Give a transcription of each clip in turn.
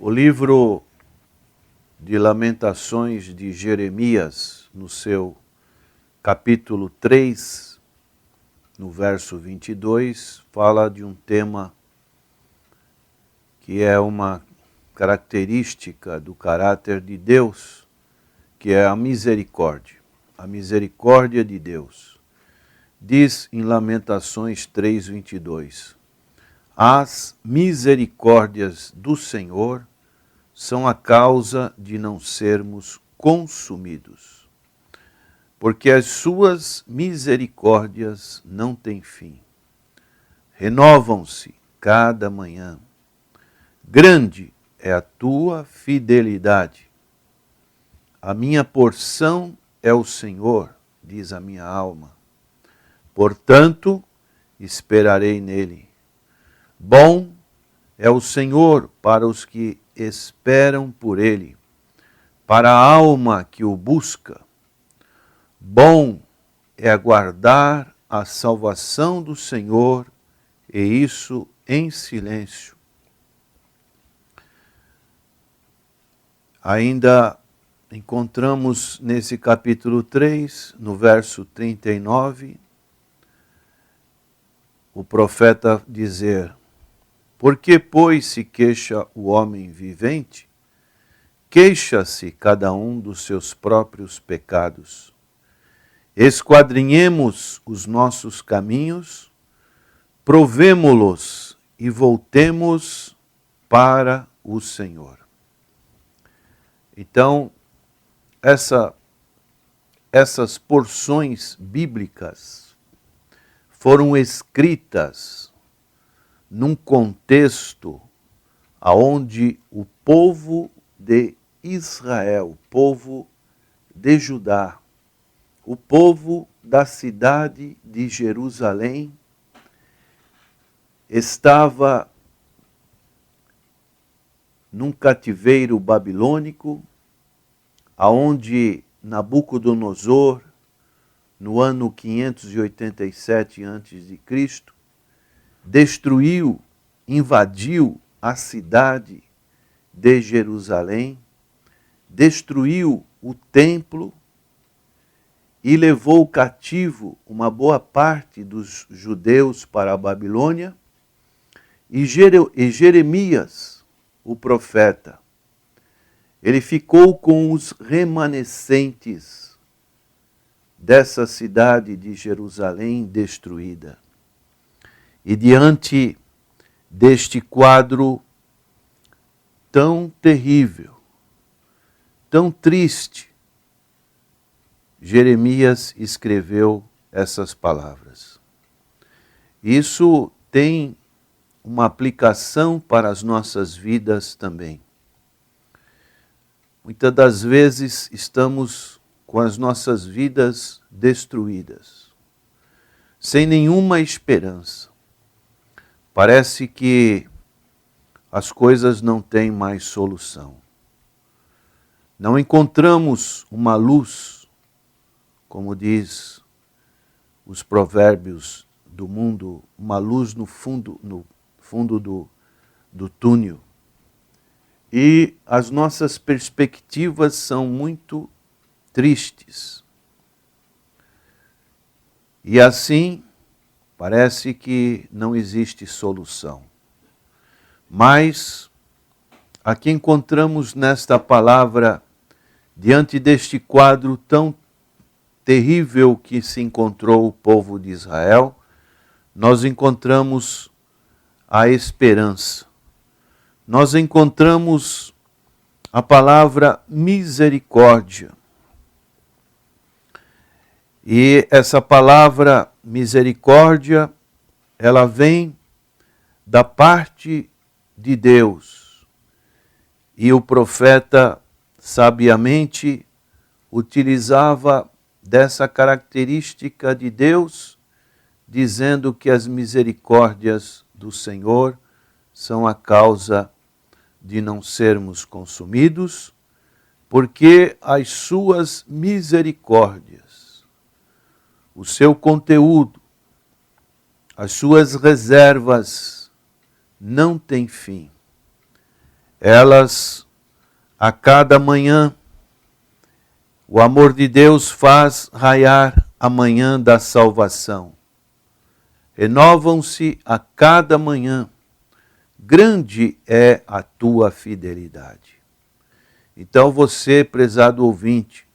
O livro de Lamentações de Jeremias, no seu capítulo 3, no verso 22, fala de um tema que é uma característica do caráter de Deus, que é a misericórdia de Deus. Diz em Lamentações 3, 22, as misericórdias do Senhor são a causa de não sermos consumidos, porque as suas misericórdias não têm fim. Renovam-se cada manhã. Grande é a tua fidelidade. A minha porção é o Senhor, diz a minha alma. Portanto, esperarei nele. Bom é o Senhor para os que esperam por ele, para a alma que o busca. Bom é aguardar a salvação do Senhor, e isso em silêncio. Ainda encontramos nesse capítulo 3, no verso 39, o profeta dizer: por que, pois, se queixa o homem vivente? Queixa-se cada um dos seus próprios pecados. Esquadrinhemos os nossos caminhos, provemo-los e voltemos para o Senhor. Então, essas porções bíblicas foram escritas num contexto onde o povo de Israel, o povo de Judá, o povo da cidade de Jerusalém, estava num cativeiro babilônico, aonde Nabucodonosor, no ano 587 a.C., destruiu, invadiu a cidade de Jerusalém, destruiu o templo e levou cativo uma boa parte dos judeus para a Babilônia. E Jeremias, o profeta, ele ficou com os remanescentes dessa cidade de Jerusalém destruída. E diante deste quadro tão terrível, tão triste, Jeremias escreveu essas palavras. Isso tem uma aplicação para as nossas vidas também. Muitas das vezes estamos com as nossas vidas destruídas, sem nenhuma esperança. Parece que as coisas não têm mais solução. Não encontramos uma luz, como diz os provérbios do mundo, uma luz no fundo do túnel. E as nossas perspectivas são muito tristes. E assim, parece que não existe solução. Mas aqui encontramos nesta palavra, diante deste quadro tão terrível que se encontrou o povo de Israel, nós encontramos a esperança. Nós encontramos a palavra misericórdia. E essa palavra misericórdia, ela vem da parte de Deus. E o profeta sabiamente utilizava dessa característica de Deus, dizendo que as misericórdias do Senhor são a causa de não sermos consumidos, porque as suas misericórdias, o seu conteúdo, as suas reservas não têm fim. elas, a cada manhã, o amor de Deus faz raiar a manhã da salvação. Renovam-se a cada manhã. Grande é a tua fidelidade. Então você, prezado ouvinte,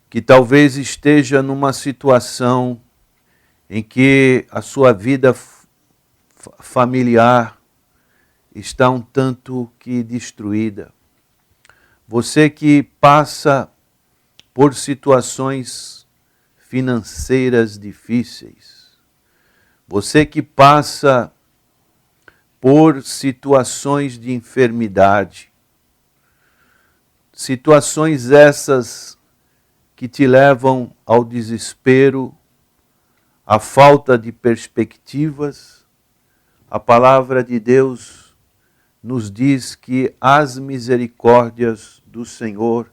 que talvez esteja numa situação em que a sua vida familiar está um tanto que destruída. Você que passa por situações financeiras difíceis. Você que passa por situações de enfermidade. Situações essas que te levam ao desespero, à falta de perspectivas. A palavra de Deus nos diz que as misericórdias do Senhor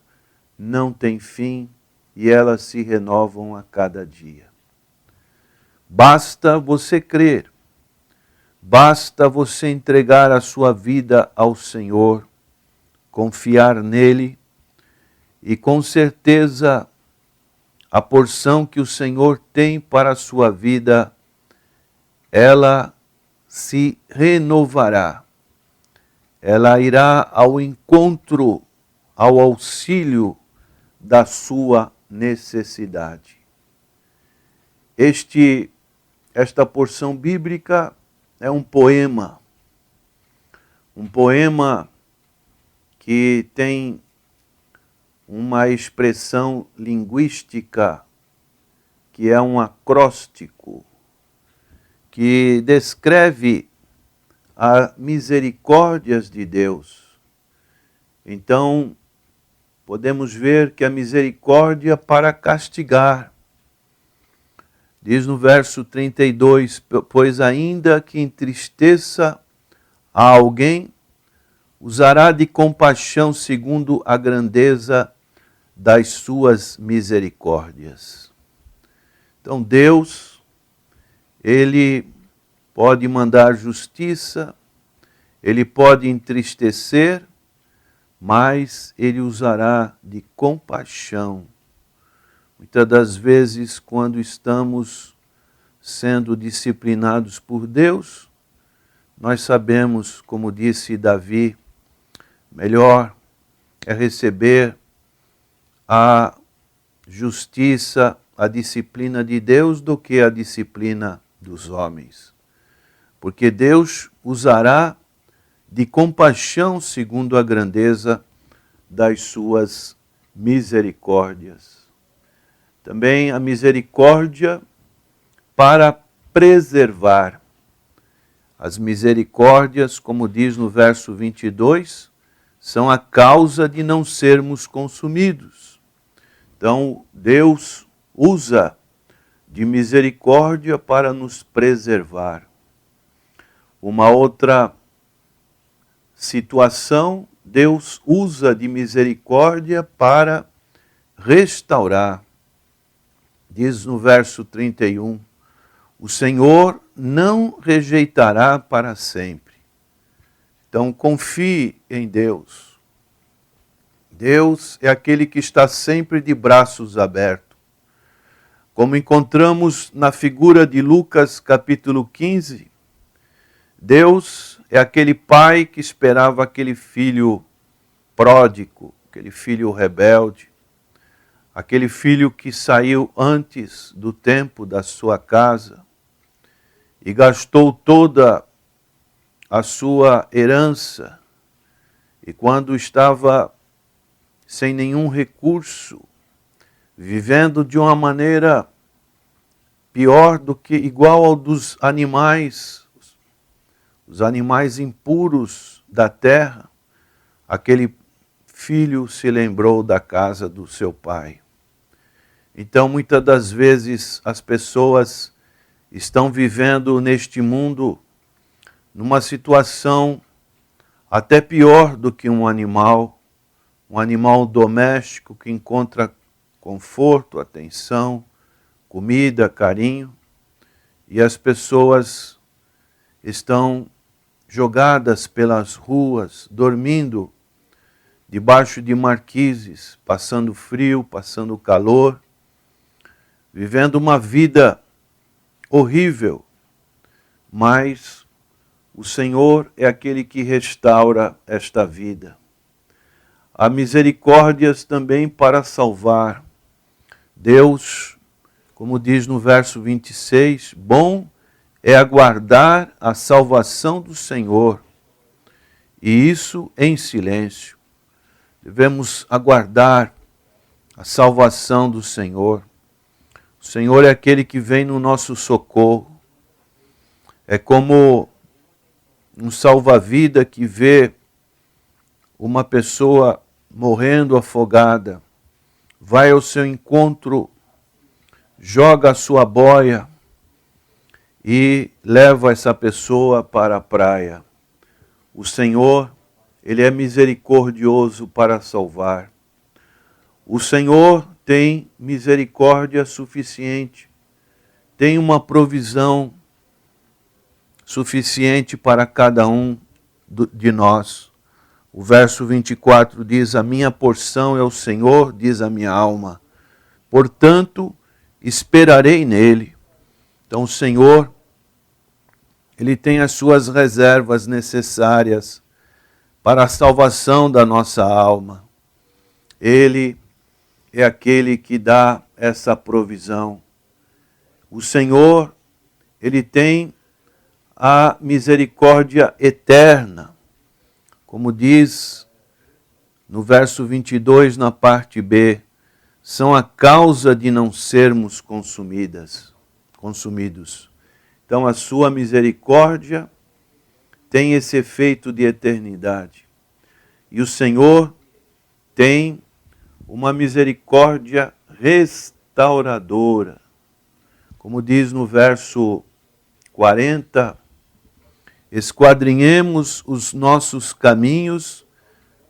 não têm fim e elas se renovam a cada dia. Basta você crer, basta você entregar a sua vida ao Senhor, confiar nele e com certeza a porção que o Senhor tem para a sua vida, ela se renovará. Ela irá ao encontro, ao auxílio da sua necessidade. Esta porção bíblica é um poema que tem uma expressão linguística que é um acróstico, que descreve as misericórdias de Deus. Então, podemos ver que a misericórdia para castigar. Diz no verso 32, pois ainda que entristeça a alguém, usará de compaixão segundo a grandeza das suas misericórdias. Então Deus, Ele pode mandar justiça, Ele pode entristecer, mas Ele usará de compaixão. Muitas das vezes, quando estamos sendo disciplinados por Deus, nós sabemos, como disse Davi, melhor é receber a justiça, a disciplina de Deus do que a disciplina dos homens. Porque Deus usará de compaixão segundo a grandeza das suas misericórdias. Também a misericórdia para preservar. As misericórdias, como diz no verso 22, são a causa de não sermos consumidos. Então, Deus usa de misericórdia para nos preservar. Uma outra situação, Deus usa de misericórdia para restaurar. Diz no verso 31, o Senhor não rejeitará para sempre. Então, confie em Deus. Deus é aquele que está sempre de braços abertos. Como encontramos na figura de Lucas capítulo 15, Deus é aquele pai que esperava aquele filho pródigo, aquele filho rebelde, aquele filho que saiu antes do tempo da sua casa e gastou toda a sua herança, e quando estava sem nenhum recurso, vivendo de uma maneira pior do que igual ao dos animais, os animais impuros da terra, aquele filho se lembrou da casa do seu pai. Então, muitas das vezes, as pessoas estão vivendo neste mundo numa situação até pior do que um animal doméstico que encontra conforto, atenção, comida, carinho, e as pessoas estão jogadas pelas ruas, dormindo debaixo de marquises, passando frio, passando calor, vivendo uma vida horrível, mas o Senhor é aquele que restaura esta vida. Há misericórdias também para salvar. Deus, como diz no verso 26, bom é aguardar a salvação do Senhor, e isso em silêncio. Devemos aguardar a salvação do Senhor. O Senhor é aquele que vem no nosso socorro. É como um salva-vida que vê uma pessoa morrendo afogada, vai ao seu encontro, joga a sua boia e leva essa pessoa para a praia. O Senhor, Ele é misericordioso para salvar. O Senhor tem misericórdia suficiente, tem uma provisão suficiente para cada um de nós. O verso 24 diz, a minha porção é o Senhor, diz a minha alma. Portanto, esperarei nele. Então o Senhor, Ele tem as suas reservas necessárias para a salvação da nossa alma. Ele é aquele que dá essa provisão. O Senhor, Ele tem a misericórdia eterna. Como diz no verso 22, na parte B, são a causa de não sermos consumidos. Então a sua misericórdia tem esse efeito de eternidade. E o Senhor tem uma misericórdia restauradora. Como diz no verso 40, esquadrinhemos os nossos caminhos,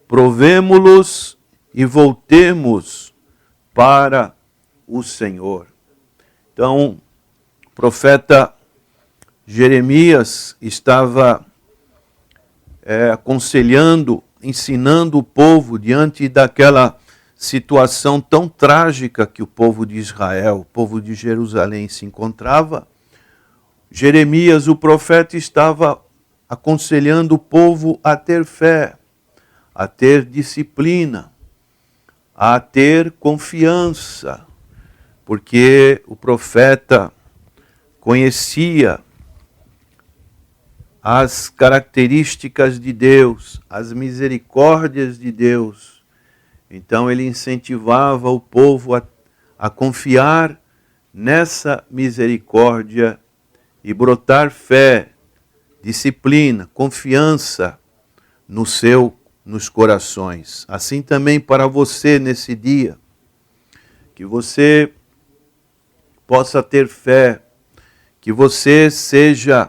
provemo-los e voltemos para o Senhor. Então, o profeta Jeremias estava aconselhando, ensinando o povo diante daquela situação tão trágica que o povo de Israel, o povo de Jerusalém se encontrava. Jeremias, o profeta, estava aconselhando o povo a ter fé, a ter disciplina, a ter confiança, porque o profeta conhecia as características de Deus, as misericórdias de Deus. Então ele incentivava o povo a confiar nessa misericórdia e brotar fé, disciplina, confiança nos corações. Assim também para você nesse dia, que você possa ter fé, que você seja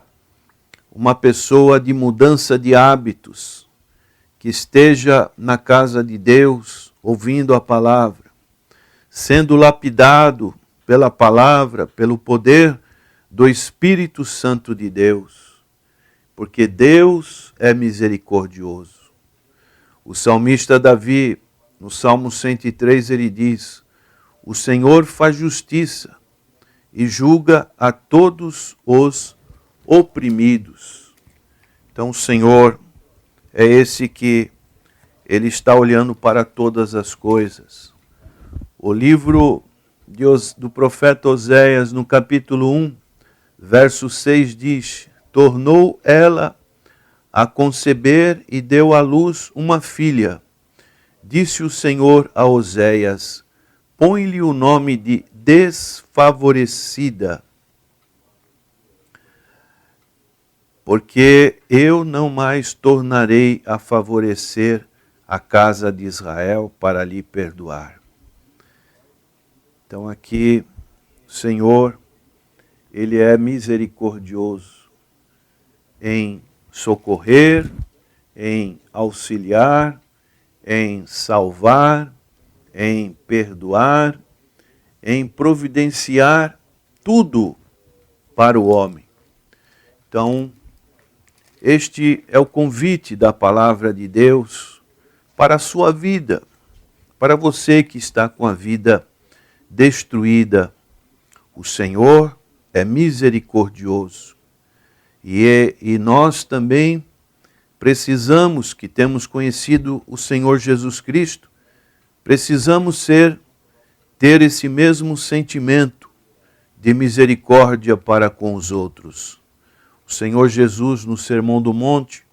uma pessoa de mudança de hábitos, que esteja na casa de Deus, ouvindo a palavra, sendo lapidado pela palavra, pelo poder do Espírito Santo de Deus, porque Deus é misericordioso. O salmista Davi, no Salmo 103, ele diz, o Senhor faz justiça e julga a todos os oprimidos. Então o Senhor é esse que Ele está olhando para todas as coisas. O livro do profeta Oséias, no capítulo 1, verso 6 diz, tornou ela a conceber e deu à luz uma filha. Disse o Senhor a Oséias, põe-lhe o nome de desfavorecida, porque eu não mais tornarei a favorecer a casa de Israel para lhe perdoar. Então aqui, o Senhor, Ele é misericordioso em socorrer, em auxiliar, em salvar, em perdoar, em providenciar tudo para o homem. Então, este é o convite da palavra de Deus para a sua vida, para você que está com a vida destruída. O Senhor é misericordioso e nós também precisamos, que temos conhecido o Senhor Jesus Cristo, precisamos ter esse mesmo sentimento de misericórdia para com os outros. O Senhor Jesus, no Sermão do Monte,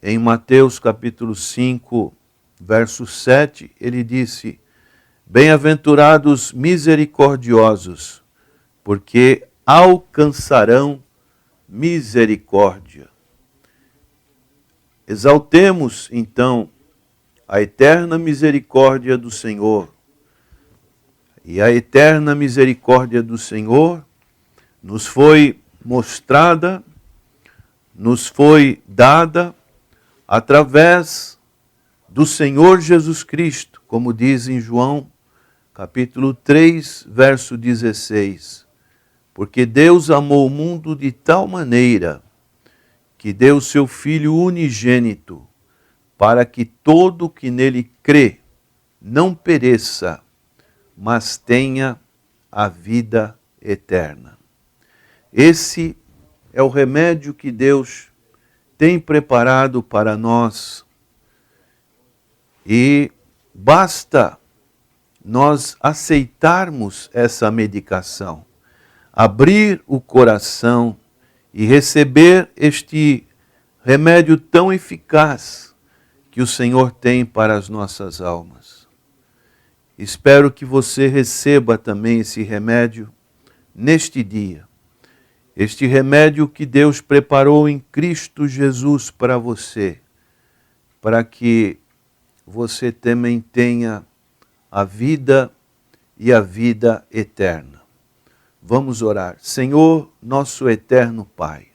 em Mateus capítulo 5, verso 7, ele disse: Bem-aventurados misericordiosos, porque alcançarão misericórdia. Exaltemos, então, a eterna misericórdia do Senhor. E a eterna misericórdia do Senhor nos foi mostrada, nos foi dada através do Senhor Jesus Cristo, como diz em João, capítulo 3, verso 16. Porque Deus amou o mundo de tal maneira que deu seu Filho unigênito, para que todo que nele crê não pereça, mas tenha a vida eterna. Esse é o remédio que Deus tem preparado para nós. E basta nós aceitarmos essa medicação, abrir o coração e receber este remédio tão eficaz que o Senhor tem para as nossas almas. Espero que você receba também esse remédio neste dia. Este remédio que Deus preparou em Cristo Jesus para você, para que você também tenha a vida e a vida eterna. Vamos orar. Senhor, nosso eterno Pai,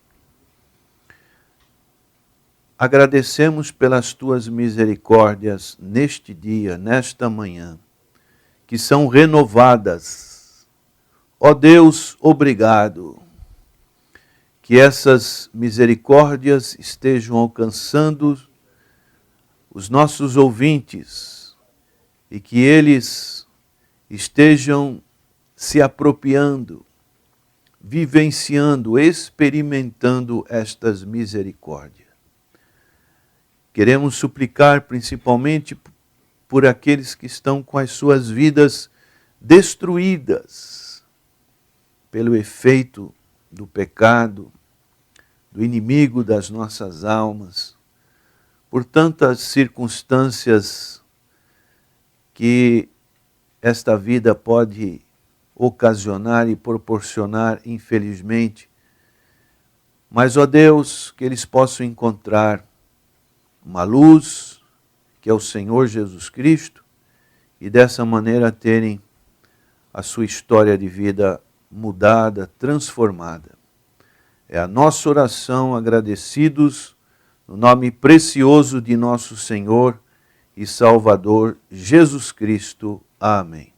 agradecemos pelas tuas misericórdias neste dia, nesta manhã, que são renovadas. Ó Deus, obrigado. Que essas misericórdias estejam alcançando os nossos ouvintes e que eles estejam se apropriando, vivenciando, experimentando estas misericórdias. Queremos suplicar principalmente por aqueles que estão com as suas vidas destruídas pelo efeito do pecado, do inimigo das nossas almas, por tantas circunstâncias que esta vida pode ocasionar e proporcionar, infelizmente. Mas, ó Deus, que eles possam encontrar uma luz, que é o Senhor Jesus Cristo, e dessa maneira terem a sua história de vida mudada, transformada. É a nossa oração, agradecidos, no nome precioso de nosso Senhor e Salvador Jesus Cristo. Amém.